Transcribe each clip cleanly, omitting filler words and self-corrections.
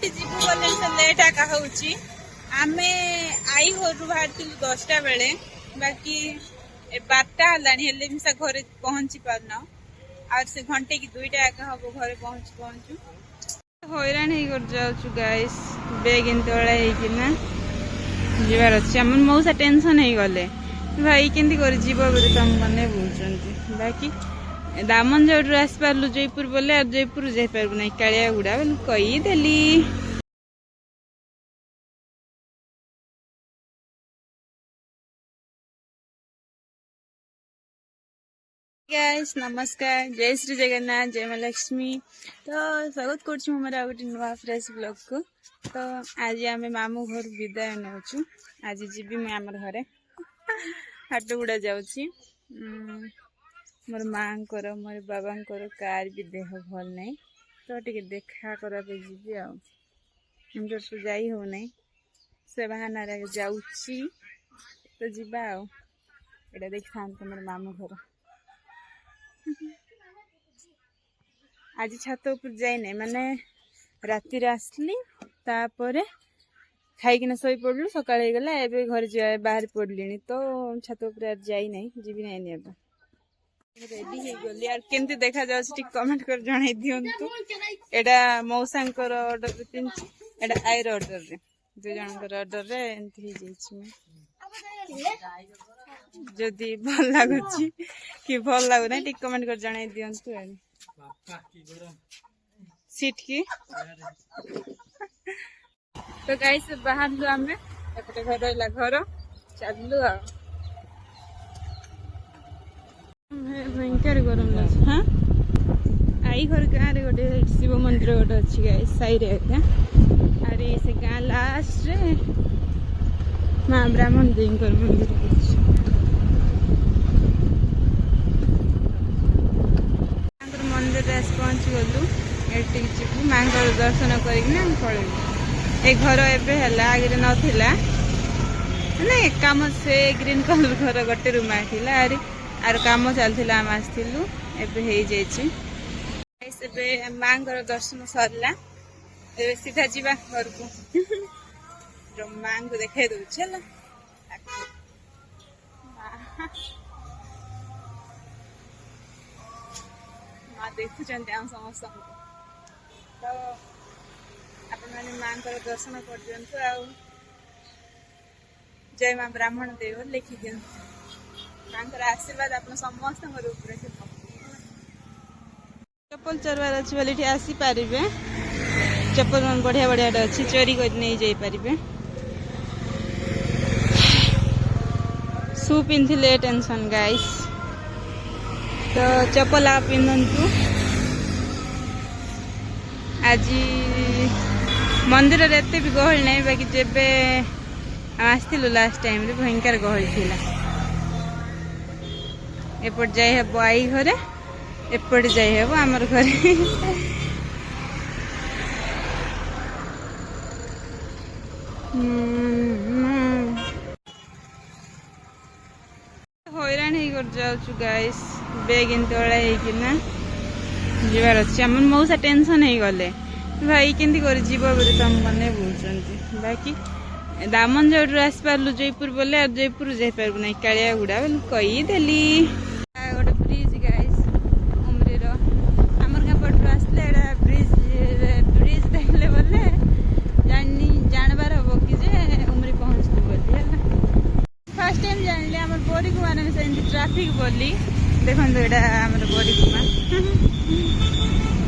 जीवु बोले से लेट आका होउची आमे आई घरु बाहर 10टा बेले बाकी 12टा हलानी हेले मिसा घरे पहुंची पारना और से घंटे की 2टा आका हबो घरे पहुंचू हैरान ही कर जाउछु गाइस बेग इंतळा हे किना जीवार अछि हमन मौसा टेंशन हे गले भाई केंती कर जीव बोले तम मने बोलचंती बाकी दामनजोड़ आस पार्लु जयपुर बोले और जयपुर जाई पारबु नै कालिया गुडा बोल कही देली। गाइस नमस्कार जय श्री जगन्नाथ जय मां लक्ष्मी तो स्वागत करछु हमरा गोटे नुआ फ्रेश ब्लॉग को। तो आज आमे मामू घर विदाय नउछु आज जीबी मैं हमर घरे हाट गुडा जाउछी मोर मां कर मोर बाबा कर कार भी देह भल नहीं तो टिके देखा करा पे जीबी आ हमर से जाई हो नहीं से बहाना रे जाउछी तो जीबा आ एटा देखथान मोर मामू घर आज छात ऊपर जाई नहीं माने राति रे आसली तापरे खाइकिना सोई पड़लु सकाळे गला एबे घर जाय बाहर पड़लिनी तो छात ऊपर आज जाई नहीं जीबी नहीं नेबा रेडी हे गली यार केंती देखा जाउछ टिक कमेंट कर जणाई दियंतु एडा मौसांकर ऑर्डर रे पिन एडा आयर ऑर्डर रे दो जनकर ऑर्डर रे एंती हे जाइछ जदि भल लागुची कि भल लागु नै टिक कमेंट कर जणाई दियंतु सीट की तो गाइस बाहर लु हमें एपटे घर रहला घर चललु आ भयंकर गरम लाग हाँ आई घर गाँव गोटे शिव मंदिर गोटे अच्छी गाई साई रे अरे से गाँ लास्ट रे माँ ब्राह्मण देवी मंदिर मंदिर पहुँच गलु एटी जीवु माँ दर्शन करना पड़ेलु ए घर एबे हला आगे नथिला नहीं काम से ग्रीन कलर घर गोटे रूम आथिला अरे आर काम चलथिला हम आस्थिलु एबे हे जाइछि एबे मां घर दर्शन सरला एबे सीधा जीवा घर को जो मां को देखाई दउ छला मां देखु चंते हम समस्त तो अपन माने मां घर दर्शन कर दियंतु आ जय मां ब्राह्मण देव लिखि दियंतु आशीर्वाद अपना समस्त चप्पल चरवार अच्छी बोली आसी पारे चप्पल मन बढ़िया बढ़िया अच्छी चोरी कर नहीं जाई पारे शू पिंधिले टेंशन गाइस तो चप्पल आप पिंधु आज मंदिर रे एते भी गहल नहीं बाकी जेबे आस्थिलु लास्ट टाइम रे भयंकर गहल थिला एपट जाई हेबो आई घरे एपट जाई हेबो हमर घरे हैरान ही कर जाउछु गाइस बेग इंतळा हे किना जीवार अछि हमन मौसा टेंशन हे गले भाई केंती कर जीव बोले तम मने बोलचंती बाकी दामनजोड़ आस पार्लु जयपुर बोले और जयपुर जाई पारबु नै कालिया गुडा बोल कही देली गोटे ब्रिज गाइस उमरी रो हमर गाँ पटु आसले एडा ब्रिज देखले बोले जानबार हबो कि जे उमरी पहुंचलु बोली हला फर्स्ट टाइम जानले हमर बोरी कुमा में से ट्रैफिक बोली देखन तो एडा हमर बोरी कुमा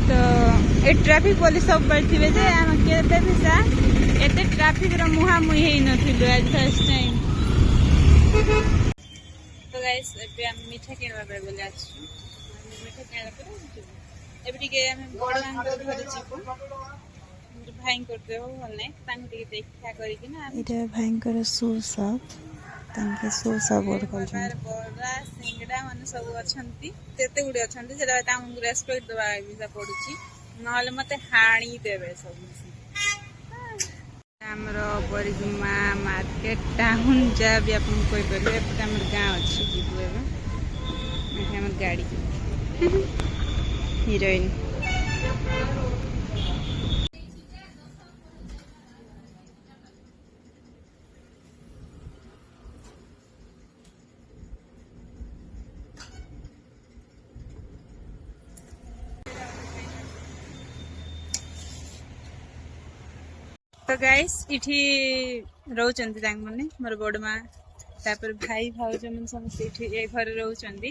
तो ए ट्रैफिक बोली सब बढ़थिबे जे हम केते भिसा एते ट्रैफिक रो मुहा मुही हे नथिलु आज फर्स्ट टाइम तो गाइस एबे हम मीठा केनवा पे बोले आछु मीठा केनवा पे एबे टिके हम बड़वान को घर जीवो भाई करते हो भल नै तांग टिके देखा करी कि ना एटा भाई कर सो सब तांके सो सब और कल बड़ा सिंगडा माने सब अछंती तेते गुडे अछंती जेरा तांग रेस्पेक्ट दबा बिसा पडुची नहले मते हाणी देबे सब हमरो परिगुमा मार्केट टाउन जा भी अपन कोई परबे एपटे हमर गांव अछि जीबु एबे हमर गाड़ी हीरोइन तो गाइस इठी रहउचंती तांग माने मोर बड़ मां तापर भाई भाउज मन समस्त इठी ए घर रहउचंती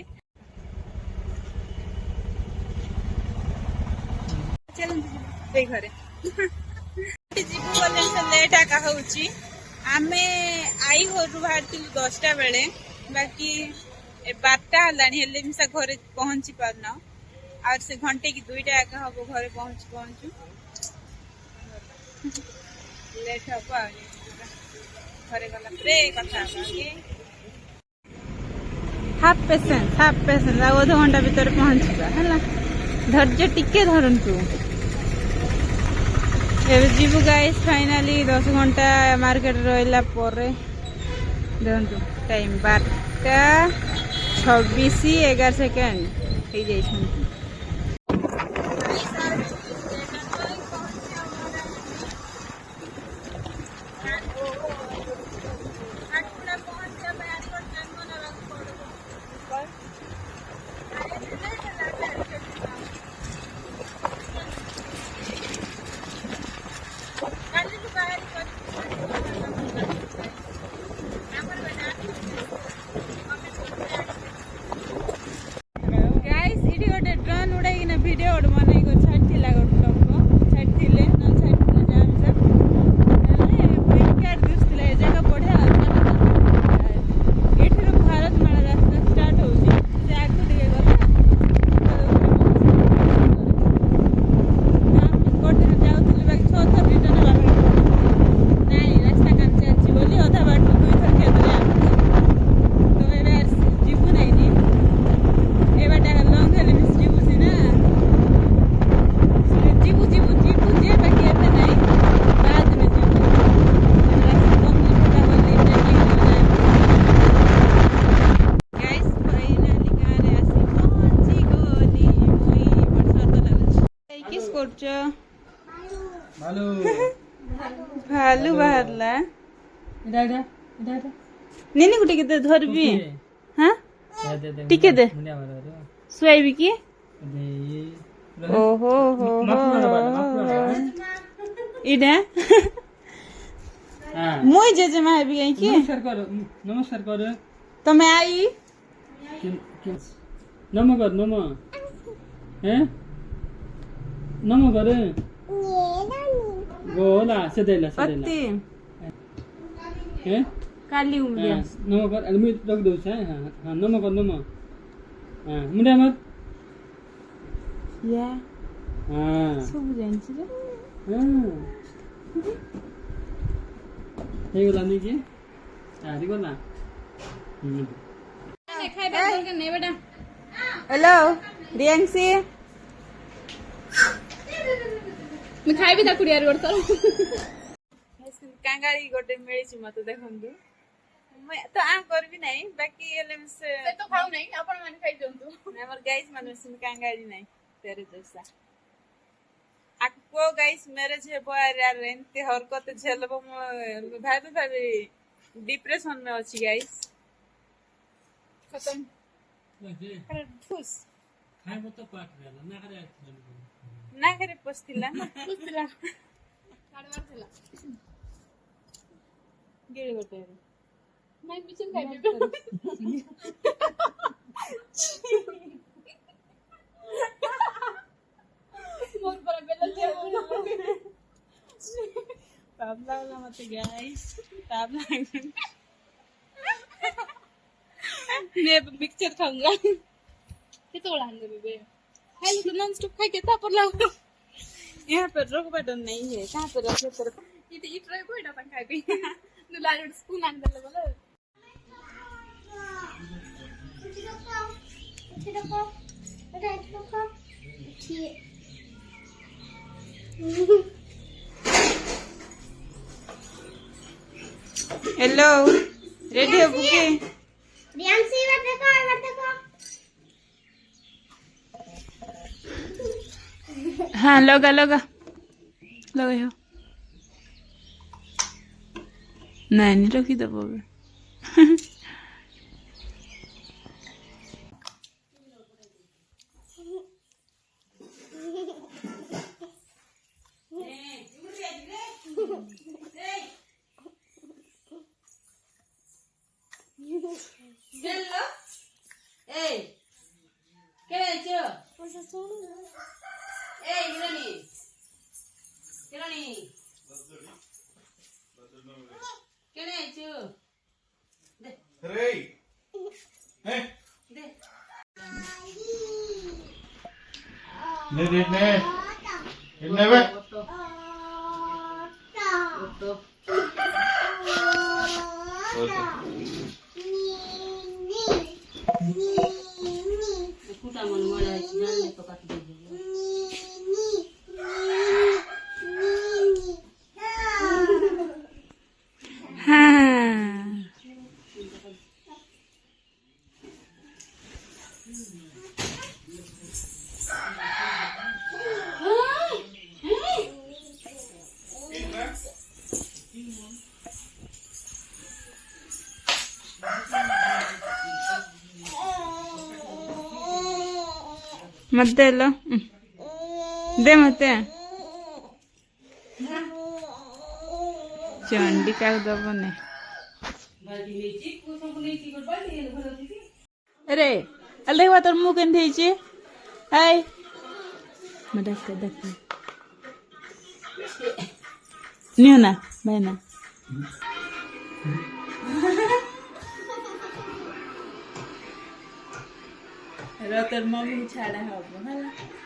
चलन ए घरे जीवु बोले से लेट आका होउची आमे आई घरु बाहरती 10टा बेले बाकी 12टा हलानी हेले मिसा घरे पहुंची पारना और से घंटे की 2टा आका हबो घरे पहुंचू लेट हबो घरे गला प्रे कथा हाफ पेसेंस आ 2 घंटा भीतर पहुंचबा हला धैर्य टिके धरंतु एबे जीवु गाइस फाइनली 10 घंटा मार्केट रहला परे देखंतु टाइम 12:26:11 हे जाई छन वीडियो बनाई कर छाड़ीला गोटे लोक छाड़ी ना छाड़ी जहाँ भयंकर दिखा ए जगह बढ़िया ये भारत माला रास्ता स्टार्ट होगी आगे टे गला जाऊँ बाकी 6 थर रिटर्न नाई रास्ता काम चलती बोली अधा बाट 2 थर खेदे तो ये जीवु नाई ए बाटे लंग हेले मिस जीवु सी ना भालू बाहरला नेनी गुटे के धरबी हाँ टिके दे सुआइबी की ओहो हो इडा मुई जेजे मा हेबी गई की नमस्कार कर तमे आई नम कर नम हैं नम कर गोला सदेला पत्ती हैं काली उमरिया नम कर अलमी रख दो छ हां नम कर नम हां मुंडा मत या हां सब जानछि रे हां हे गोला नहीं की आरी गोला खाइ बा के नै बेटा हेलो रियांशी मैं खाइबी ता कुड़िया रोड तर कांगाली गोटे मिली मत देखंतु मैं तो आ करबी नहीं बाकी एले से तो खाऊ नहीं अपन मन खाइ जंतु हमर गाइस मन से कांगाली नहीं तेरे जैसा आपको गाइस मैरिज है यार एंते हरकत झेलबो भाभी डिप्रेशन में अछि गाइस खत्म अरे ठुस खाइ मत पाट रेला ना करे पस्तिला काडवार थिला गेली गोटे मैं बिचन खाइबे बहुत बड़ा बेला छे ताप लागला मते गाइस ताप लागला मैं मिक्सचर खाऊंगा कितोड़ा हंगे बेबे खाई तो नॉन स्टॉप खाई के तापर लाओ यहाँ पर रोक बटन नहीं है कहाँ पर रखे पर ये ट्राई कोई ना खाई भी नु लाड़ स्पून आन दे बोले हेलो रेडी हो बुके रियांशी देखो हाँ लगा लगा लगा हो नहीं रखी दबो কেন আইছো রে হ্যাঁ নে নে নে নেবে হ্যাঁ ಮತ್ತೆ ಎಲ್ಲ दे ಮತ್ತೆ चंडी का दबने अरे अल देखवा तोर मुंह केन थेइछे हाय मदक दक नियो ना भाई ना रोतर मम्मी छाड़ा हबो हला